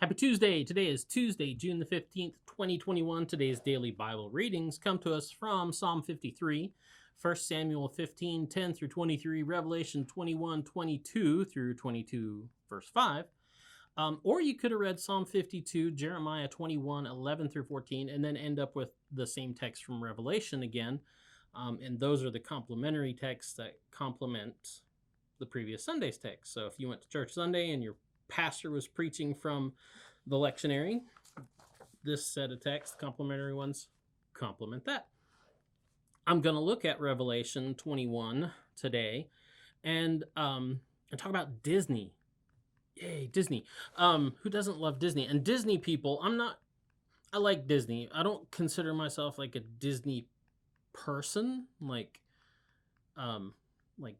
Happy Tuesday. Today is Tuesday, June the 15th, 2021. Today's daily Bible readings come to us from Psalm 53, 1 Samuel 15, 10 through 23, Revelation 21, 22 through 22, verse 5. Or you could have read Psalm 52, Jeremiah 21, 11 through 14, and then end up with the same text from Revelation again. And those are the complementary texts that complement the previous Sunday's text. So if you went to church Sunday and your pastor was preaching from the lectionary, this set of texts, complementary ones, complement that. I'm going to look at Revelation 21 today and talk about Disney. Yay, Disney. Who doesn't love Disney? And Disney people, I like Disney. I don't consider myself like a Disney person.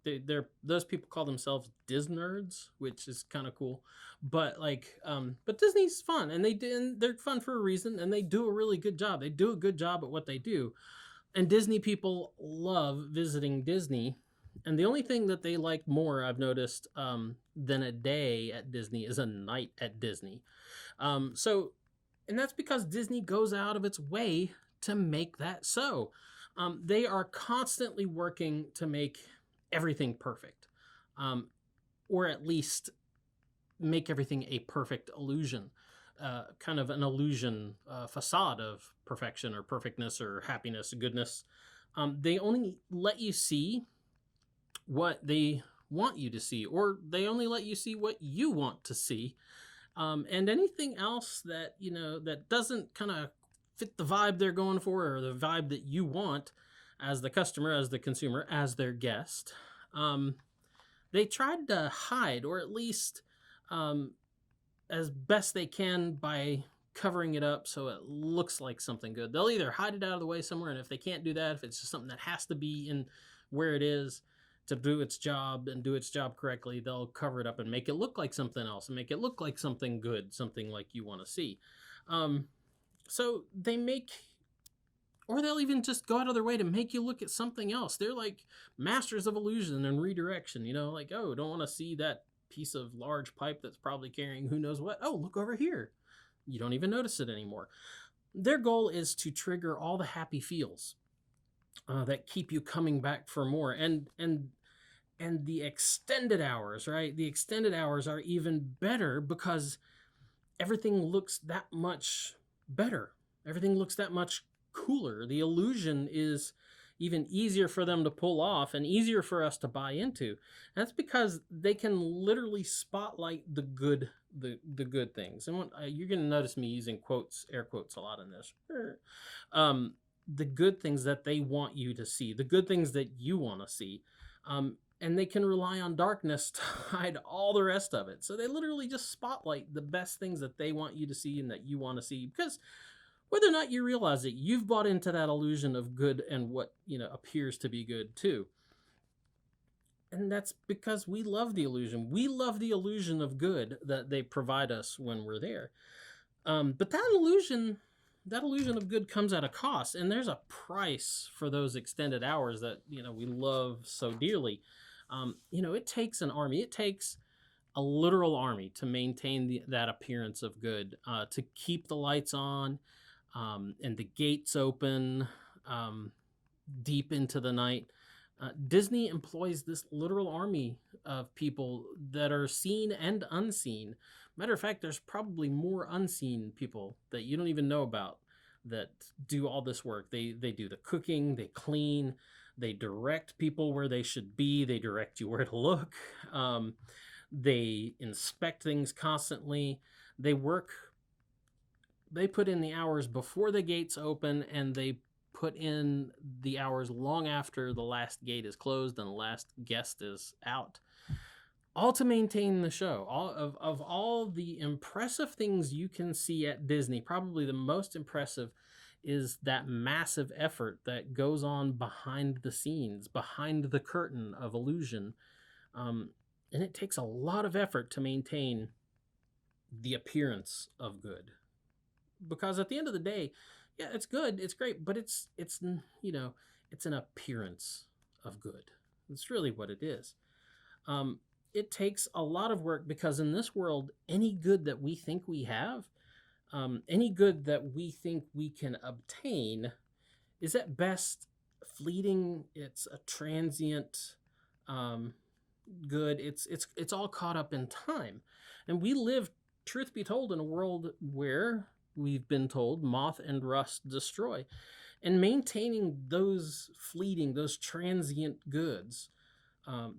They're those people call themselves Disnerds, which is kind of cool. But but Disney's fun, and they're fun for a reason, and they do a really good job. They do a good job at what they do, and Disney people love visiting Disney. And the only thing that they like more, I've noticed, than a day at Disney is a night at Disney. And that's because Disney goes out of its way to make that so. They are constantly working to make everything perfect, or at least make everything a perfect illusion, kind of an illusion facade of perfection or perfectness or happiness, goodness. They only let you see what they want you to see, or they only let you see what you want to see. And anything else that, that doesn't kind of fit the vibe they're going for, or the vibe that you want as the customer, as the consumer, as their guest, they tried to hide, or at least as best they can by covering it up so it looks like something good. They'll either hide it out of the way somewhere, and if they can't do that, if it's just something that has to be in where it is to do its job and do its job correctly, they'll cover it up and make it look like something else and make it look like something good, something like you want to see. So they make, or they'll even just go out of their way to make you look at something else. They're like masters of illusion and redirection, oh, don't want to see that piece of large pipe that's probably carrying who knows what. Oh, look over here. You don't even notice it anymore. Their goal is to trigger all the happy feels that keep you coming back for more. And the extended hours, right? The extended hours are even better because everything looks that much better. Everything looks that much cooler. The illusion is even easier for them to pull off and easier for us to buy into. That's because they can literally spotlight the good things. And you're going to notice me using quotes, air quotes a lot in this. The good things that they want you to see, the good things that you want to see. And they can rely on darkness to hide all the rest of it. So they literally just spotlight the best things that they want you to see and that you want to see, because whether or not you realize it, you've bought into that illusion of good and what, appears to be good too. And that's because we love the illusion. We love the illusion of good that they provide us when we're there. But that illusion of good comes at a cost, and there's a price for those extended hours that, we love so dearly. It takes an army. It takes a literal army to maintain that appearance of good, to keep the lights on, and the gates open deep into the night. Disney employs this literal army of people that are seen and unseen. Matter of fact, there's probably more unseen people that you don't even know about that do all this work. They do the cooking, they clean, they direct people where they should be, they direct you where to look, they inspect things constantly, they put in the hours before the gates open, and they put in the hours long after the last gate is closed and the last guest is out, all to maintain the show. Of all the impressive things you can see at Disney, probably the most impressive is that massive effort that goes on behind the scenes, behind the curtain of illusion. And it takes a lot of effort to maintain the appearance of good. Because at the end of the day, yeah, it's good, it's great, but it's an appearance of good. It's really what it is. it takes a lot of work, because in this world, any good that we think we have, any good that we think we can obtain, is at best fleeting. It's a transient good. It's all caught up in time, and we live, truth be told, in a world where we've been told moth and rust destroy, and maintaining those fleeting, those transient goods,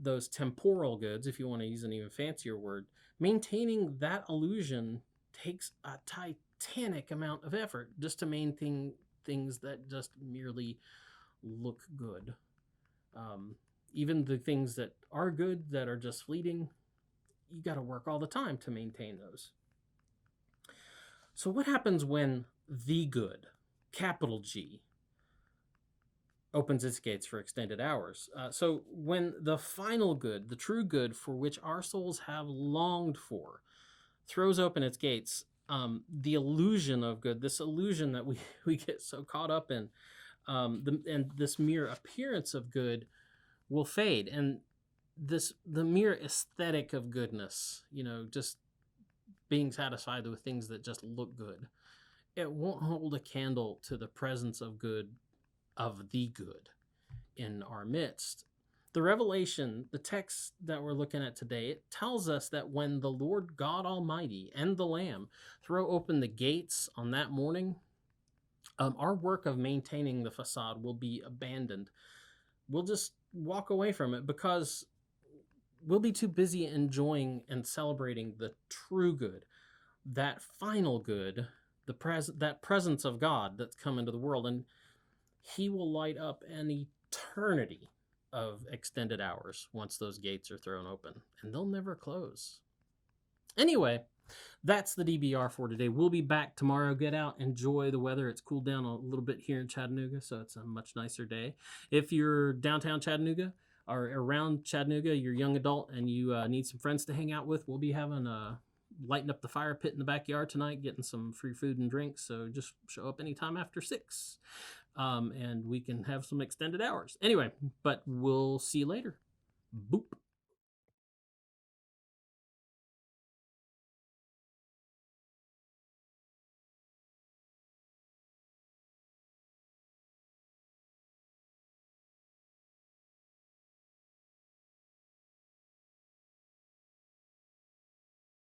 those temporal goods, if you want to use an even fancier word, maintaining that illusion takes a titanic amount of effort just to maintain things that just merely look good. Even the things that are good, that are just fleeting, you got to work all the time to maintain those. So what happens when the good, capital G, opens its gates for extended hours? So when the final good, the true good for which our souls have longed for, throws open its gates, the illusion of good, this illusion that we get so caught up in, and this mere appearance of good will fade. And the mere aesthetic of goodness, just being satisfied with things that just look good, it won't hold a candle to the presence of good, of the good in our midst. The Revelation, the text that we're looking at today, it tells us that when the Lord God Almighty and the Lamb throw open the gates on that morning, our work of maintaining the facade will be abandoned. We'll just walk away from it, because we'll be too busy enjoying and celebrating the true good, that final good, that presence of God that's come into the world. And he will light up an eternity of extended hours once those gates are thrown open, and they'll never close. Anyway, that's the DBR for today. We'll be back tomorrow. Get out, enjoy the weather. It's cooled down a little bit here in Chattanooga, so it's a much nicer day. If you're downtown Chattanooga or around Chattanooga, you're a young adult and you need some friends to hang out with, we'll be having lighting up the fire pit in the backyard tonight, getting some free food and drinks. So just show up anytime after 6, and we can have some extended hours. Anyway, but we'll see you later. Boop.